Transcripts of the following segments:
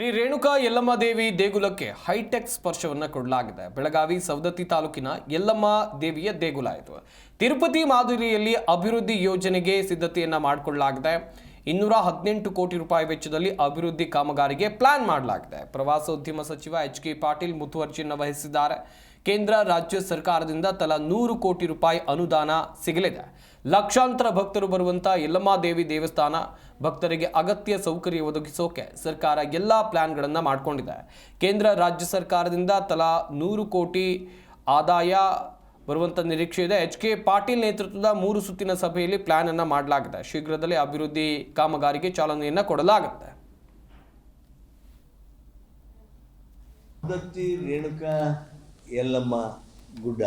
ಶ್ರೀ ರೇಣುಕಾ ಯಲ್ಲಮ್ಮ ದೇವಿ ದೇಗುಲಕ್ಕೆ ಹೈಟೆಕ್ ಸ್ಪರ್ಶವನ್ನು ಕೊಡಲಾಗಿದೆ. ಬೆಳಗಾವಿ ಸವದತ್ತಿ ತಾಲೂಕಿನ ಯಲ್ಲಮ್ಮ ದೇವಿಯ ದೇಗುಲ ಇದು. ತಿರುಪತಿ ಮಾದರಿಯಲ್ಲಿ ಅಭಿವೃದ್ಧಿ ಯೋಜನೆಗೆ ಸಿದ್ಧತೆಯನ್ನ ಮಾಡಿಕೊಳ್ಳಲಾಗಿದೆ. 218 ಕೋಟಿ ರೂಪಾಯಿ ವೆಚ್ಚದಲ್ಲಿ ಅಭಿವೃದ್ಧಿ ಕಾಮಗಾರಿಗೆ ಪ್ಲಾನ್ ಮಾಡಲಾಗಿದೆ. ಪ್ರವಾಸೋದ್ಯಮ ಸಚಿವ ಎಚ್.ಕೆ. ಪಾಟೀಲ್ ಮುತುವರ್ಜಿಯನ್ನು ವಹಿಸಿದ್ದಾರೆ. ಕೇಂದ್ರ ರಾಜ್ಯ ಸರ್ಕಾರದಿಂದ ತಲಾ 100 ಕೋಟಿ ರೂಪಾಯಿ ಅನುದಾನ ಸಿಗಲಿದೆ. ಲಕ್ಷಾಂತರ ಭಕ್ತರು ಬರುವಂತ ಯಲ್ಲಮ್ಮ ದೇವಿ ದೇವಸ್ಥಾನ ಭಕ್ತರಿಗೆ ಅಗತ್ಯ ಸೌಕರ್ಯ ಒದಗಿಸೋಕೆ ಸರ್ಕಾರ ಎಲ್ಲ ಪ್ಲಾನ್ಗಳನ್ನು ಮಾಡಿಕೊಂಡಿದೆ. ಕೇಂದ್ರ ರಾಜ್ಯ ಸರ್ಕಾರದಿಂದ ತಲಾ 100 ಕೋಟಿ ಆದಾಯ ಬರುವಂತ ನಿರೀಕ್ಷೆ ಇದೆ. ಎಚ್.ಕೆ. ಪಾಟೀಲ್ ನೇತೃತ್ವದ 3 ಸುತ್ತಿನ ಸಭೆಯಲ್ಲಿ ಪ್ಲಾನ್ ಅನ್ನು ಮಾಡಲಾಗಿದೆ. ಶೀಘ್ರದಲ್ಲೇ ಅಭಿವೃದ್ಧಿ ಕಾಮಗಾರಿಗೆ ಚಾಲನೆಯನ್ನು ಕೊಡಲಾಗುತ್ತೆ. ಸವದತ್ತಿ ರೇಣುಕಾ ಯಲ್ಲಮ್ಮ ಗುಡ್ಡ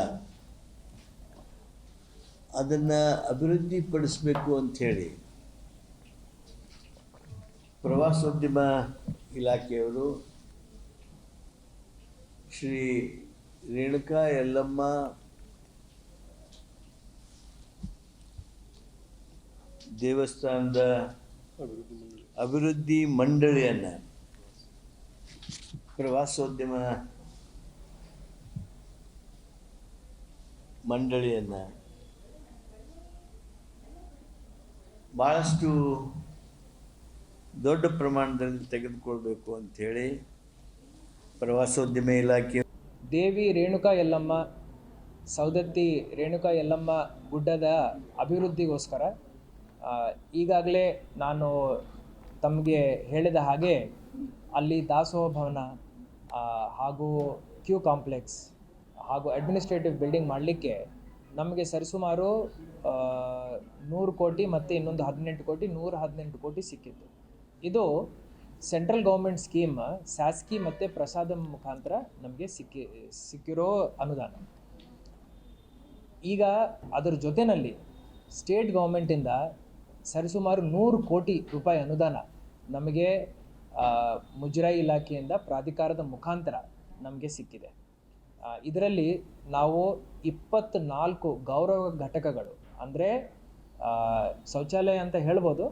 ಅದನ್ನು ಅಭಿವೃದ್ಧಿಪಡಿಸಬೇಕು ಅಂಥೇಳಿ ಪ್ರವಾಸೋದ್ಯಮ ಇಲಾಖೆಯವರು ಶ್ರೀ ರೇಣುಕಾ ಯಲ್ಲಮ್ಮ ದೇವಸ್ಥಾನದ ಅಭಿವೃದ್ಧಿ ಮಂಡಳಿಯನ್ನು ಪ್ರವಾಸೋದ್ಯಮ ಮಂಡಳಿಯನ್ನು ಭಾಳಷ್ಟು ದೊಡ್ಡ ಪ್ರಮಾಣದಲ್ಲಿ ತೆಗೆದುಕೊಳ್ಬೇಕು ಅಂಥೇಳಿ ಪ್ರವಾಸೋದ್ಯಮ ಇಲಾಖೆ ದೇವಿ ರೇಣುಕಾ ಯಲ್ಲಮ್ಮ ಸವದತ್ತಿ ರೇಣುಕಾ ಯಲ್ಲಮ್ಮ ಗುಡ್ಡದ ಅಭಿವೃದ್ಧಿಗೋಸ್ಕರ ಈಗಾಗಲೇ ನಾನು ತಮಗೆ ಹೇಳಿದ ಹಾಗೆ ಅಲ್ಲಿ ದಾಸೋಹ ಭವನ ಹಾಗೂ ಕ್ಯೂ ಕಾಂಪ್ಲೆಕ್ಸ್ ಹಾಗೂ ಅಡ್ಮಿನಿಸ್ಟ್ರೇಟಿವ್ ಬಿಲ್ಡಿಂಗ್ ಮಾಡಲಿಕ್ಕೆ ನಮಗೆ ಸರಿಸುಮಾರು 100 ಕೋಟಿ ಮತ್ತು ಇನ್ನೊಂದು 18 ಕೋಟಿ 118 ಕೋಟಿ ಸಿಕ್ಕಿತ್ತು. ಇದು ಸೆಂಟ್ರಲ್ ಗೌರ್ಮೆಂಟ್ ಸ್ಕೀಮ್ ಸ್ಯಾಸ್ಕಿ ಮತ್ತು ಪ್ರಸಾದಂ ಮುಖಾಂತರ ನಮಗೆ ಸಿಕ್ಕಿರೋ ಅನುದಾನ. ಈಗ ಅದರ ಜೊತೆಯಲ್ಲಿ ಸ್ಟೇಟ್ ಗೌರ್ಮೆಂಟಿಂದ ಸರಿಸುಮಾರು 100 ಕೋಟಿ ರೂಪಾಯಿ ಅನುದಾನ ನಮಗೆ ಮುಜರಾಯಿ ಇಲಾಖೆಯಿಂದ ಪ್ರಾಧಿಕಾರದ ಮುಖಾಂತರ ನಮಗೆ ಸಿಕ್ಕಿದೆ. ಇದರಲ್ಲಿ ನಾವು 24 ಗೌರವ ಘಟಕಗಳು ಅಂದರೆ ಶೌಚಾಲಯ ಅಂತ ಹೇಳ್ಬೋದು,